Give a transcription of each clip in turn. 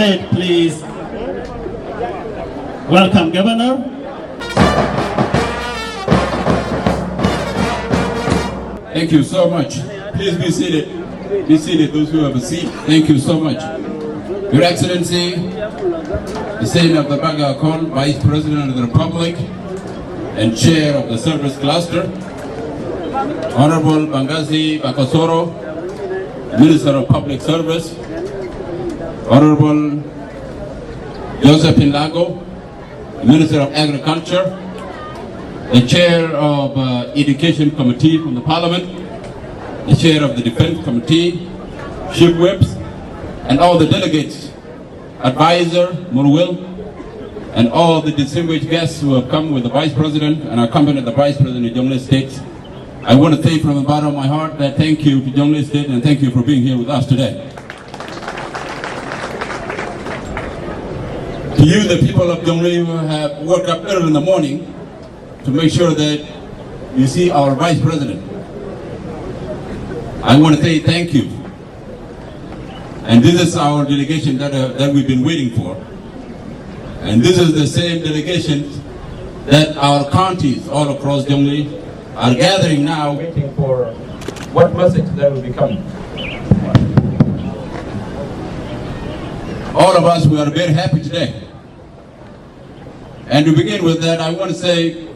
State, please welcome Governor. Thank you so much. Please be seated. Be seated, those who have a seat. Thank you so much. Your Excellency, the State of the Bagakon, Vice President of the Republic and Chair of the Service Cluster, Honorable Bangazi Bakasoro, Minister of Public Service, Honorable Joseph Lago, Minister of Agriculture, the Chair of Education Committee from the Parliament, the Chair of the Defense Committee, Chief Whips, and all the delegates, Advisor Murwil, and all the distinguished guests who have come with the Vice President and accompanied the Vice President of Jonglei State. I want to say from the bottom of my heart that thank you to Jonglei State and thank you for being here with us today. To you, the people of Jonglei, who have woke up early in the morning to make sure that you see our Vice President, I want to say thank you. And this is our delegation that we've been waiting for. And this is the same delegation that our counties all across Jonglei are gathering now, waiting for what message that will be coming. All of us, we are very happy today. And to begin with that, I want to say,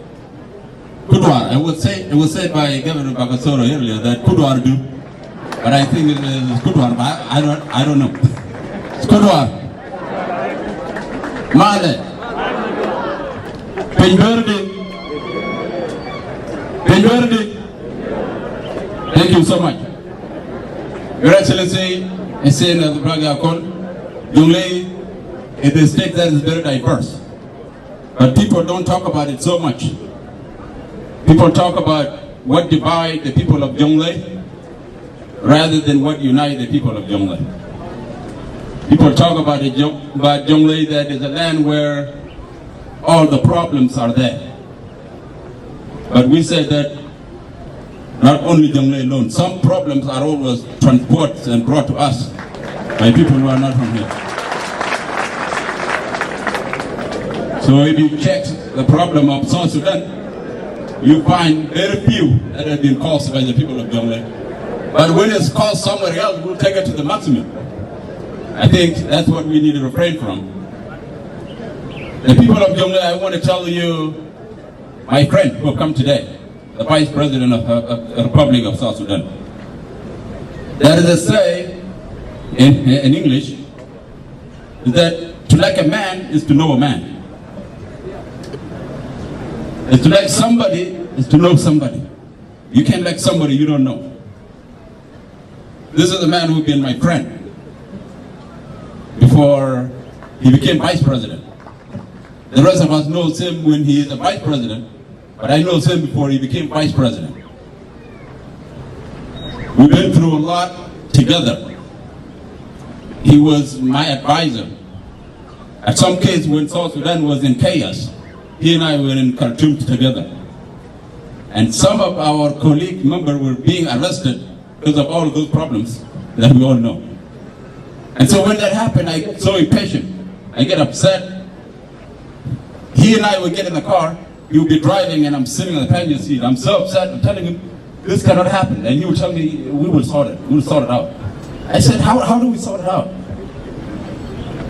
Kudwar. It was said by Governor Bakasoro earlier that Kudwar do, but I think it is Kudwar, but I don't know. It's Kudwar. Male. Penjwerdi. Thank you so much. Your Excellency, I say in the Praga Akon, Jonglei is a state that is very diverse. But people don't talk about it so much. People talk about what divides the people of Jonglei rather than what unites the people of Jonglei. People talk about Jonglei that is a land where all the problems are there. But we said that not only Jonglei alone, some problems are always transported and brought to us by people who are not from here. So if you check the problem of South Sudan, you find very few that have been caused by the people of Jonglei. But when it's caused somewhere else, we'll take it to the maximum. I think that's what we need to refrain from. The people of Jonglei, I want to tell you, my friend who have come today, the Vice President of the Republic of South Sudan. There is a say in English, is that to like a man is to know a man. Is to like somebody is to know somebody. You can't like somebody you don't know. This is a man who's been my friend before he became Vice President. The rest of us know him when he is a Vice President, but I know him before he became Vice President. We've been through a lot together. He was my advisor. At some case when South Sudan was in chaos, he and I were in Khartoum together. And some of our colleague members were being arrested because of all of those problems that we all know. And so when that happened, I get so impatient. I get upset. He and I would get in the car, he would be driving and I'm sitting on the passenger seat. I'm so upset, I'm telling him, this cannot happen. And he would tell me, we will sort it out. I said, how do we sort it out?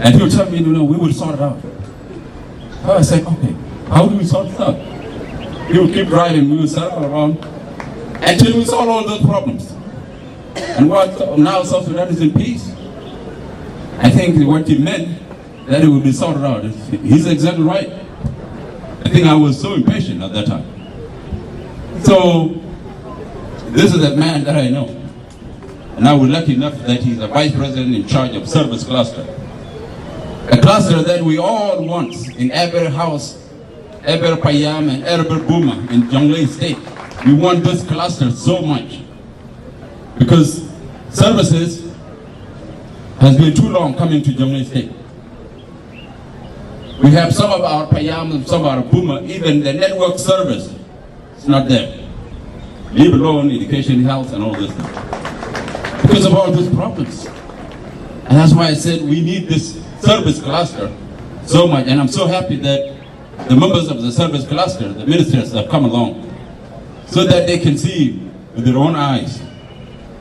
And he would tell me, no, we will sort it out. So I said, okay, how do we sort it out? He would keep driving, we would circle around until we solve all those problems. And now South Sudan is in peace. I think what he meant, that it would be sorted out. He's exactly right. I think I was so impatient at that time. So, this is a man that I know. And I was lucky enough that he's a Vice President in charge of Service Cluster. A cluster that we all want in every house, every payam and every boomer in Jonglei State. We want this cluster so much. Because services has been too long coming to Jonglei State. We have some of our payam and some of our boomer, even the network service is not there. Leave alone education, health, and all this stuff. Because of all these problems. And that's why I said we need this service cluster so much, and I'm so happy that the members of the service cluster, the ministers, have come along so that they can see with their own eyes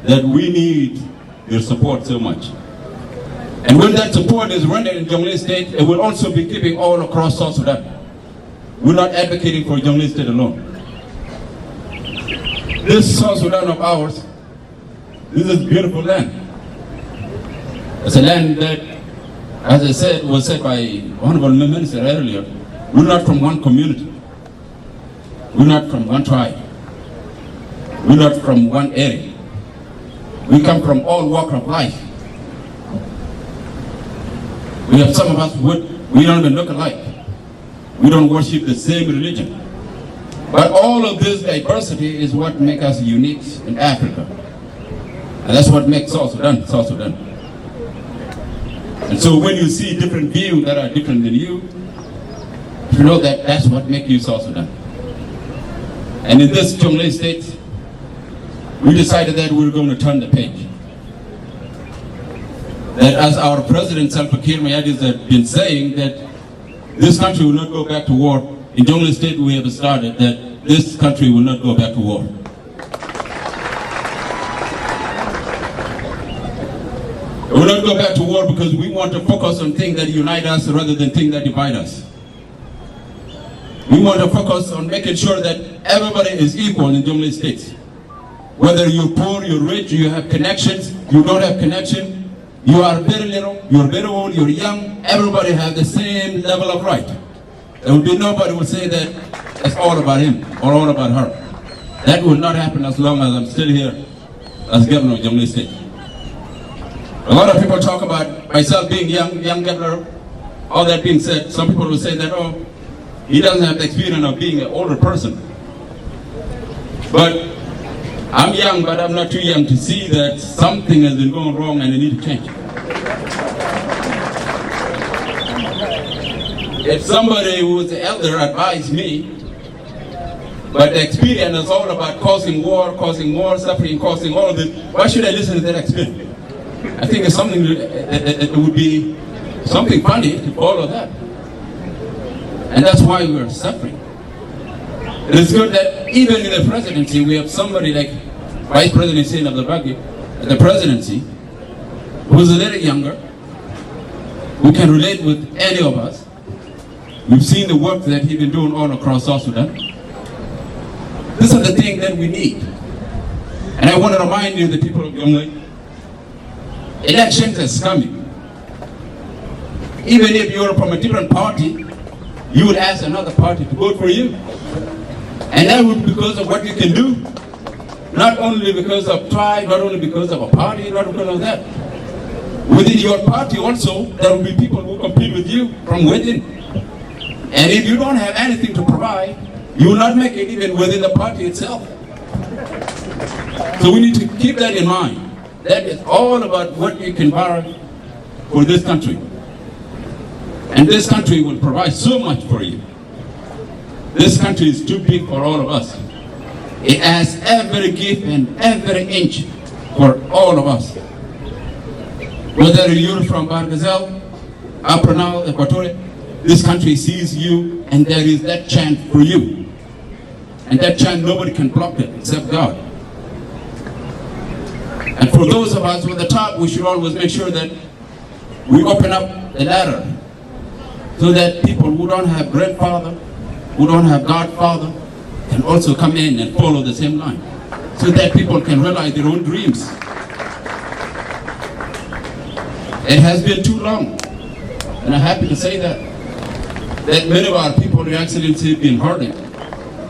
that we need their support so much. And when that support is rendered in Jonglei State, it will also be giving all across South Sudan. We're not advocating for Jonglei State alone. This South Sudan of ours, this is a beautiful land. It's a land that, as I said, was said by Honorable Minister earlier, we're not from one community. We're not from one tribe. We're not from one area. We come from all walks of life. We have some of us, we don't even look alike. We don't worship the same religion. But all of this diversity is what makes us unique in Africa. And that's what makes South Sudan, South Sudan. And so when you see different views that are different than you know that that's what makes you South Sudan. And in this Jonglei State, we decided that we were going to turn the page. That as our President Salva Kiir Mayardit has been saying, that this country will not go back to war. In Jonglei State we have started that this country will not go back to war. We will not go back to war because we want to focus on things that unite us rather than things that divide us. We want to focus on making sure that everybody is equal in Jonglei State. Whether you're poor, you're rich, you have connections, you don't have connection, you are very little, you're very old, you're young, everybody has the same level of right. There will be nobody who will say that it's all about him or all about her. That will not happen as long as I'm still here as governor of Jonglei State. A lot of people talk about myself being young governor. All that being said, some people will say that, oh, he doesn't have the experience of being an older person. But I'm young, but I'm not too young to see that something has been going wrong and it needs to change. If somebody who's an elder advised me, but the experience is all about causing war, causing more suffering, causing all of this, why should I listen to that experience? I think it's something it would be something funny to follow that. And that's why we're suffering. It is good that even in the presidency, we have somebody like Vice President Hussein Abdulbaki at the presidency, who's a little younger, who can relate with any of us. We've seen the work that he's been doing all across South Sudan. These are the things that we need. And I want to remind you, the people of Jonglei, elections is coming. Even if you're from a different party, you would ask another party to vote for you. And that would be because of what you can do. Not only because of tribe, not only because of a party, not because of that. Within your party also, there will be people who compete with you from within. And if you don't have anything to provide, you will not make it even within the party itself. So we need to keep that in mind. That is all about what you can borrow for this country. And this country will provide so much for you. This country is too big for all of us. It has every gift and every inch for all of us. Whether you're from Bargazal, Upper Nile, Equatorial, this country sees you and there is that chance for you. And that chance, nobody can block it except God. And for those of us with the top, we should always make sure that we open up the ladder so that people who don't have grandfather, who don't have godfather, can also come in and follow the same line, so that people can realize their own dreams. It has been too long, and I'm happy to say that many of our people, Your Excellency, have been hurting,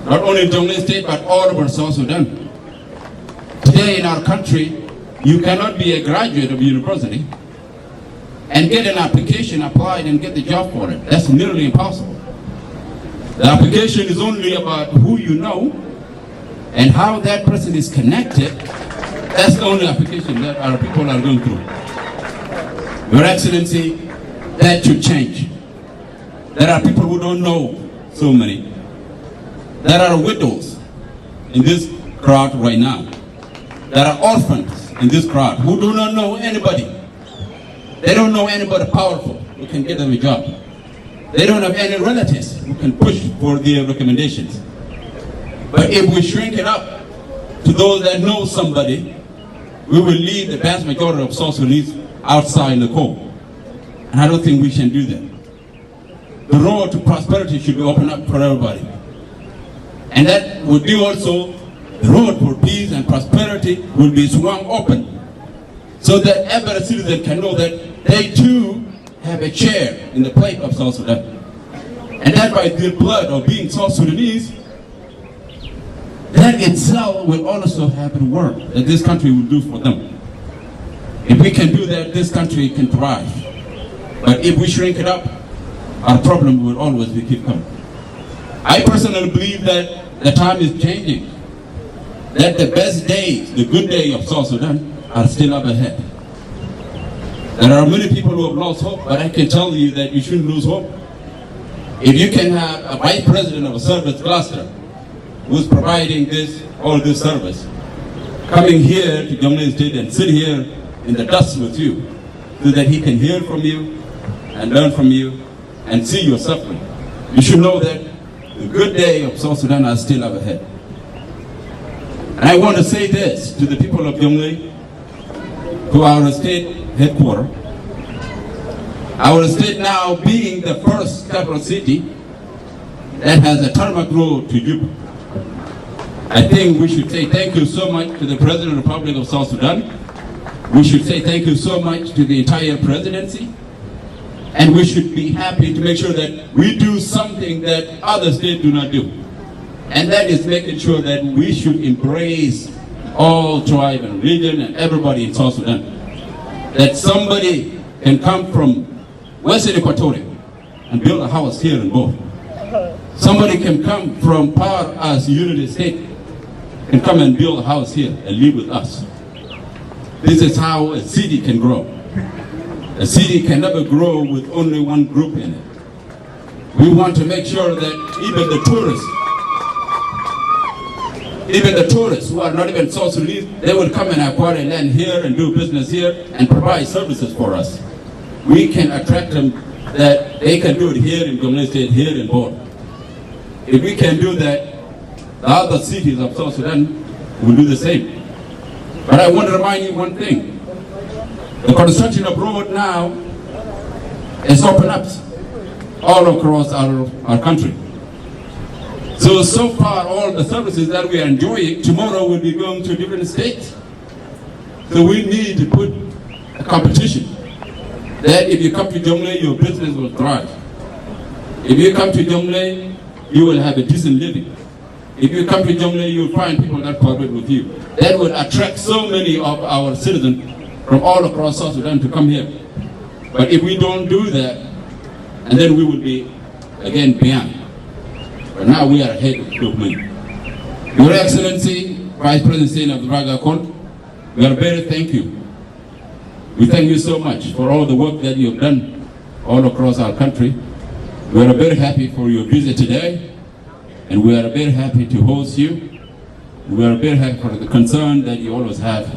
not only in Jonglei State, but all over South Sudan. Today in our country, you cannot be a graduate of university and get an application applied and get the job for it. That's nearly impossible. The application is only about who you know and how that person is connected. That's the only application that our people are going through. Your Excellency, that should change. There are people who don't know so many. There are widows in this crowd right now. There are orphans in this crowd who do not know anybody. They don't know anybody powerful who who can get them a job. They don't have any relatives who can push for their recommendations. But if we shrink it up to those that know somebody, we will leave the vast majority of South Sudanese outside the cold. And I don't think we can do that. The road to prosperity should be opened up for everybody. And that would be also the road for peace and prosperity will be swung open so that every citizen can know that they too have a share in the plate of South Sudan. And that by their blood of being South Sudanese, that itself will also have a work that this country will do for them. If we can do that, this country can thrive. But if we shrink it up, our problem will always be keep coming. I personally believe that the time is changing, that the best days, the good days of South Sudan are still up ahead. There are many people who have lost hope, but I can tell you that you shouldn't lose hope. If you can have a vice president of a service cluster who's providing all this service, coming here to Jonglei State and sit here in the dust with you, so that he can hear from you and learn from you and see your suffering, you should know that the good day of South Sudan are still up ahead. And I want to say this to the people of Jonglei, to our state headquarters. Our state now being the first capital city that has a tarmac road to Juba. I think we should say thank you so much to the President of the Republic of South Sudan. We should say thank you so much to the entire presidency. And we should be happy to make sure that we do something that other states do not do. And that is making sure that we should embrace all tribe and region and everybody in South Sudan. That somebody can come from Western Equatoria and build a house here in both. Somebody can come from Power as Unity State and come and build a house here and live with us. This is how a city can grow. A city can never grow with only one group in it. We want to make sure that even the tourists who are not even South Sudanese, they will come and acquire land here and do business here and provide services for us. We can attract them that they can do it here in Jonglei State, here in Bor. If we can do that, the other cities of South Sudan will do the same. But I want to remind you one thing. The construction of road now is open up all across our country. So far, all the services that we are enjoying, tomorrow will be going to different states. So we need to put a competition that if you come to Jonglei, your business will thrive. If you come to Jonglei, you will have a decent living. If you come to Jonglei, you'll find people that cooperate with you. That will attract so many of our citizens from all across South Sudan to come here. But if we don't do that, and then we will be again behind. But now we are ahead of movement. Your Excellency, Vice President of the Raga Court, we are very thank you. We thank you so much for all the work that you have done all across our country. We are very happy for your visit today, and we are very happy to host you. We are very happy for the concern that you always have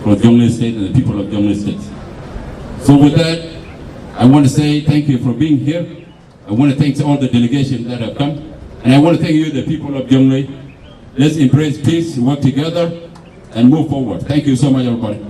for Jonglei State and the people of Jonglei State. So with that, I want to say thank you for being here. I want to thank all the delegations that have come. And I want to thank you, the people of Jonglei. Let's embrace peace, work together, and move forward. Thank you so much, everybody.